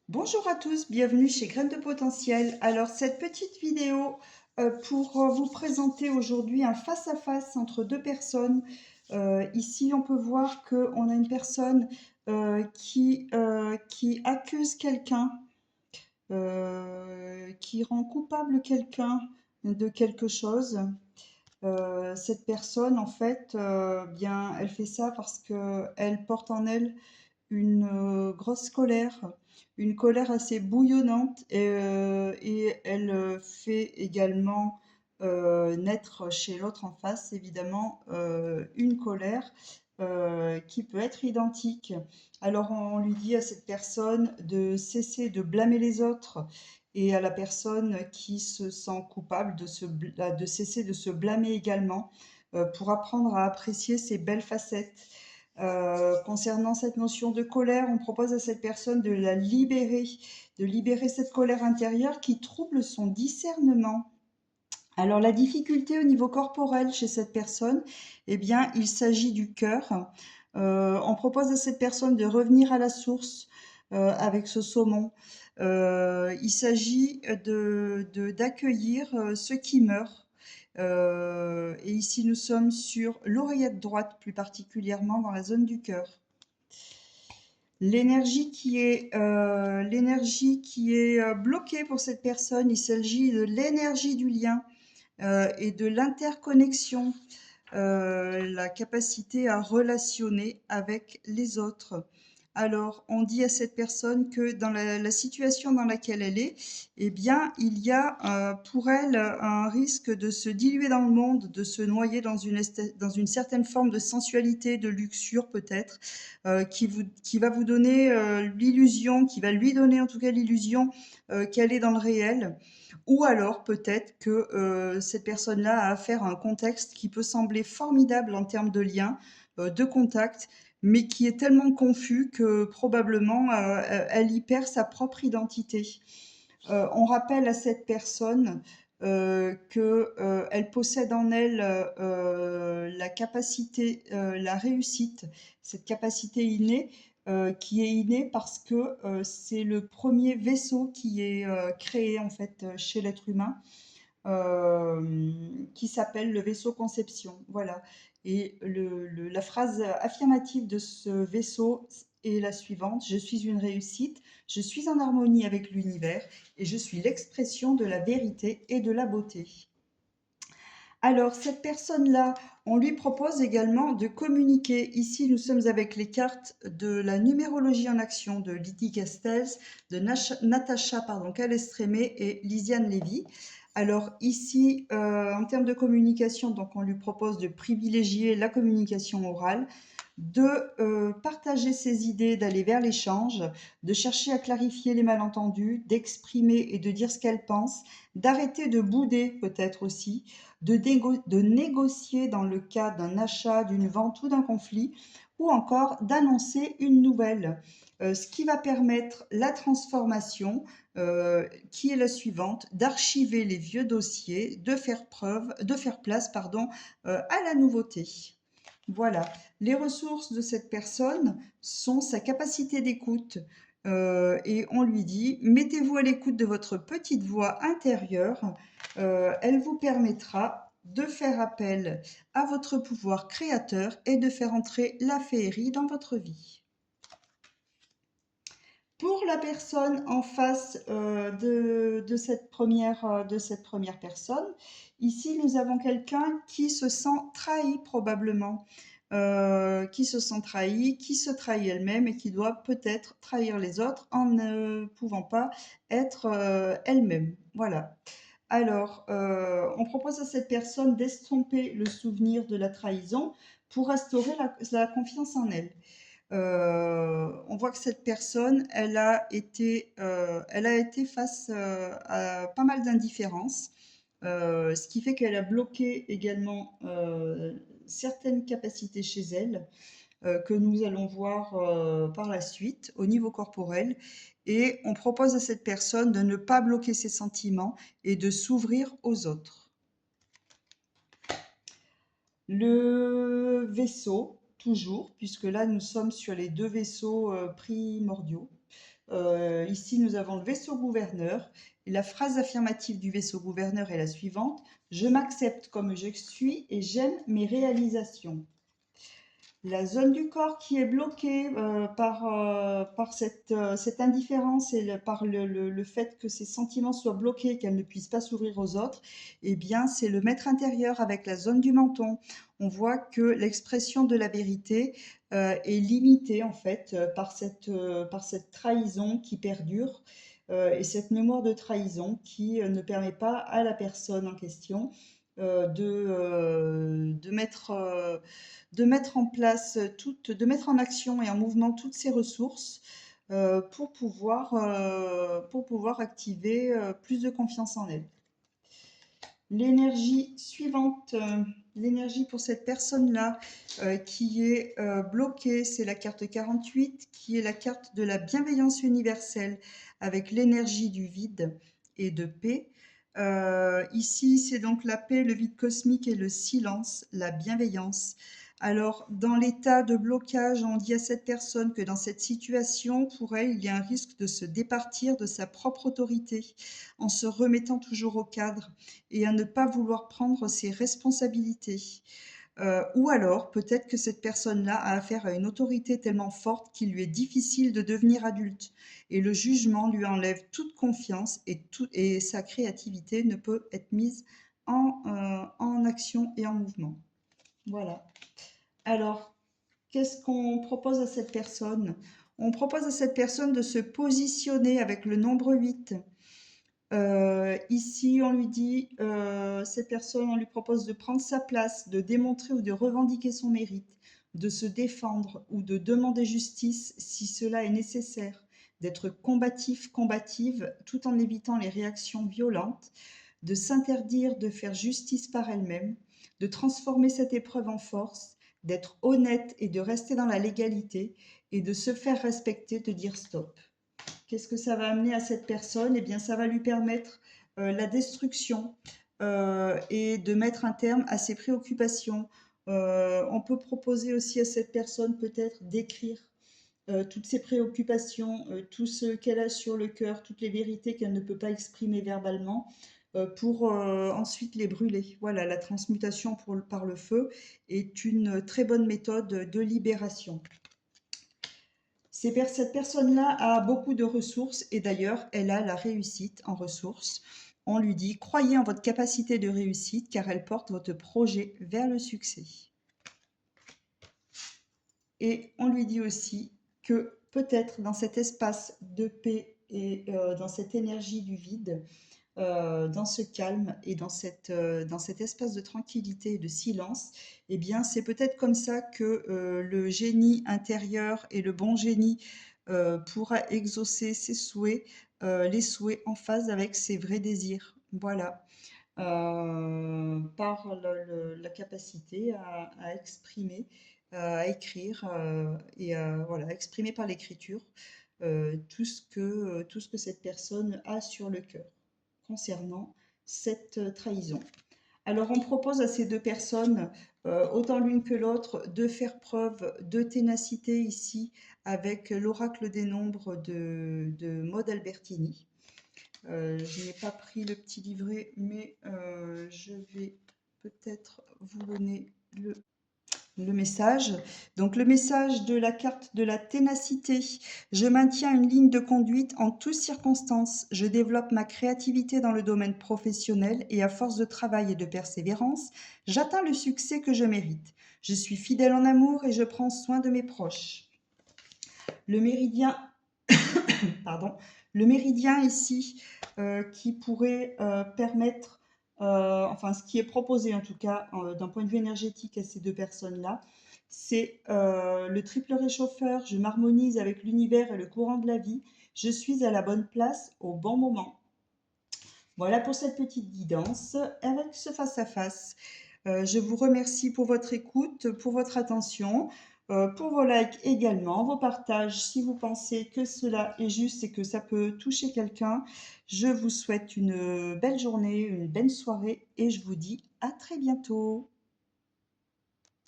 Bonjour à tous, bienvenue chez Graines de Potentiel. Alors cette petite vidéo pour vous présenter aujourd'hui un face-à-face entre deux personnes. Ici on peut voir qu'on a une personne qui accuse quelqu'un, qui rend coupable quelqu'un de quelque chose. Cette personne en fait, bien elle fait ça parce qu'elle porte en elle une grosse colère, une colère assez bouillonnante et elle fait également naître chez l'autre en face, évidemment, une colère qui peut être identique. Alors on lui dit à cette personne de cesser de blâmer les autres et à la personne qui se sent coupable de cesser de se blâmer également pour apprendre à apprécier ses belles facettes. Concernant cette notion de colère, on propose à cette personne de libérer cette colère intérieure qui trouble son discernement. Alors la difficulté au niveau corporel chez cette personne, eh bien, il s'agit du cœur. On propose à cette personne de revenir à la source avec ce saumon. Il s'agit d'accueillir ceux qui meurent. Et ici, nous sommes sur l'oreillette droite, plus particulièrement dans la zone du cœur. L'énergie qui est bloquée pour cette personne, il s'agit de l'énergie du lien et de l'interconnexion, la capacité à relationner avec les autres. Alors, on dit à cette personne que dans la situation dans laquelle elle est, eh bien, il y a pour elle un risque de se diluer dans le monde, de se noyer dans une certaine forme de sensualité, de luxure peut-être, qui va vous donner l'illusion, qui va lui donner en tout cas l'illusion qu'elle est dans le réel. Ou alors peut-être que cette personne-là a affaire à un contexte qui peut sembler formidable en termes de lien, de contact, mais qui est tellement confus que probablement elle y perd sa propre identité. On rappelle à cette personne qu'elle possède en elle la capacité, la réussite, cette capacité innée, qui est innée parce que c'est le premier vaisseau qui est créé en fait chez l'être humain, qui s'appelle le vaisseau conception. Voilà. Et la phrase affirmative de ce vaisseau est la suivante: je suis une réussite, je suis en harmonie avec l'univers et je suis l'expression de la vérité et de la beauté. Alors, cette personne-là, on lui propose également de communiquer. Ici, nous sommes avec les cartes de la numérologie en action de Lydie Castells, de Natacha Calestrémé et Lisiane Lévy. Alors ici, en termes de communication, donc on lui propose de privilégier la communication orale, de partager ses idées, d'aller vers l'échange, de chercher à clarifier les malentendus, d'exprimer et de dire ce qu'elle pense, d'arrêter de bouder peut-être aussi, de négocier dans le cas d'un achat, d'une vente ou d'un conflit, ou encore d'annoncer une nouvelle. Ce qui va permettre la transformation, qui est la suivante: d'archiver les vieux dossiers, de faire place, à la nouveauté. Voilà. Les ressources de cette personne sont sa capacité d'écoute. Et on lui dit: mettez-vous à l'écoute de votre petite voix intérieure. Elle vous permettra de faire appel à votre pouvoir créateur et de faire entrer la féerie dans votre vie. Pour la personne en face de cette première personne, ici nous avons quelqu'un qui se sent trahi probablement, qui se sent trahi, qui se trahit elle-même et qui doit peut-être trahir les autres en ne pouvant pas être elle-même. Voilà. Alors, on propose à cette personne d'estomper le souvenir de la trahison pour restaurer la confiance en elle. On voit que cette personne, elle a été face à pas mal d'indifférence, ce qui fait qu'elle a bloqué également certaines capacités chez elle, que nous allons voir par la suite au niveau corporel. Et on propose à cette personne de ne pas bloquer ses sentiments et de s'ouvrir aux autres. Le vaisseau, toujours, puisque là nous sommes sur les deux vaisseaux primordiaux. Ici, nous avons le vaisseau gouverneur. Et la phrase affirmative du vaisseau gouverneur est la suivante: je m'accepte comme je suis et j'aime mes réalisations. La zone du corps qui est bloquée par cette indifférence et par le fait que ses sentiments soient bloqués, qu'elle ne puisse pas s'ouvrir aux autres, eh bien, c'est le maître intérieur avec la zone du menton. On voit que l'expression de la vérité est limitée en fait par cette trahison qui perdure et cette mémoire de trahison qui ne permet pas à la personne en question de mettre en place de mettre en action et en mouvement toutes ses ressources pour pouvoir activer plus de confiance en elle. L'énergie suivante, l'énergie pour cette personne-là qui est bloquée, c'est la carte 48, qui est la carte de la bienveillance universelle avec l'énergie du vide et de paix. Ici, c'est donc la paix, le vide cosmique et le silence, la bienveillance. Alors, dans l'état de blocage, on dit à cette personne que dans cette situation, pour elle, il y a un risque de se départir de sa propre autorité en se remettant toujours au cadre et à ne pas vouloir prendre ses responsabilités. Ou alors, peut-être que cette personne-là a affaire à une autorité tellement forte qu'il lui est difficile de devenir adulte. Et le jugement lui enlève toute confiance et sa créativité ne peut être mise en action et en mouvement. Voilà. Alors, qu'est-ce qu'on propose à cette personne? On propose à cette personne de se positionner avec le nombre 8. Ici, on lui dit, cette personne, on lui propose de prendre sa place, de démontrer ou de revendiquer son mérite, de se défendre ou de demander justice si cela est nécessaire, d'être combatif, combative, tout en évitant les réactions violentes, de s'interdire de faire justice par elle-même, de transformer cette épreuve en force, d'être honnête et de rester dans la légalité, et de se faire respecter, de dire stop. Qu'est-ce que ça va amener à cette personne? Eh bien, ça va lui permettre la destruction et de mettre un terme à ses préoccupations. On peut proposer aussi à cette personne peut-être d'écrire toutes ses préoccupations, tout ce qu'elle a sur le cœur, toutes les vérités qu'elle ne peut pas exprimer verbalement, pour ensuite les brûler. Voilà, la transmutation par le feu est une très bonne méthode de libération. Cette personne-là a beaucoup de ressources et d'ailleurs, elle a la réussite en ressources. On lui dit, croyez en votre capacité de réussite car elle porte votre projet vers le succès. Et on lui dit aussi que peut-être dans cet espace de paix et dans cette énergie du vide, dans ce calme et dans cet espace de tranquillité et de silence, eh bien, c'est peut-être comme ça que le génie intérieur et le bon génie pourra exaucer ses souhaits, les souhaits en phase avec ses vrais désirs. Voilà. Par la capacité à exprimer, à écrire et voilà, exprimer par l'écriture tout ce que cette personne a sur le cœur concernant cette trahison. Alors on propose à ces deux personnes, autant l'une que l'autre, de faire preuve de ténacité ici avec l'oracle des nombres de Maud Albertini. Je n'ai pas pris le petit livret, mais je vais peut-être vous donner le message. Donc le message de la carte de la ténacité. Je maintiens une ligne de conduite en toutes circonstances. Je développe ma créativité dans le domaine professionnel et à force de travail et de persévérance, j'atteins le succès que je mérite. Je suis fidèle en amour et je prends soin de mes proches. Le méridien, pardon, le méridien ici qui pourrait permettre, enfin ce qui est proposé en tout cas d'un point de vue énergétique à ces deux personnes-là, c'est le triple réchauffeur, je m'harmonise avec l'univers et le courant de la vie, je suis à la bonne place au bon moment. Voilà pour cette petite guidance avec ce face-à-face. Je vous remercie pour votre écoute, pour votre attention, pour vos likes également, vos partages si vous pensez que cela est juste et que ça peut toucher quelqu'un. Je vous souhaite une belle journée, une belle soirée et je vous dis à très bientôt.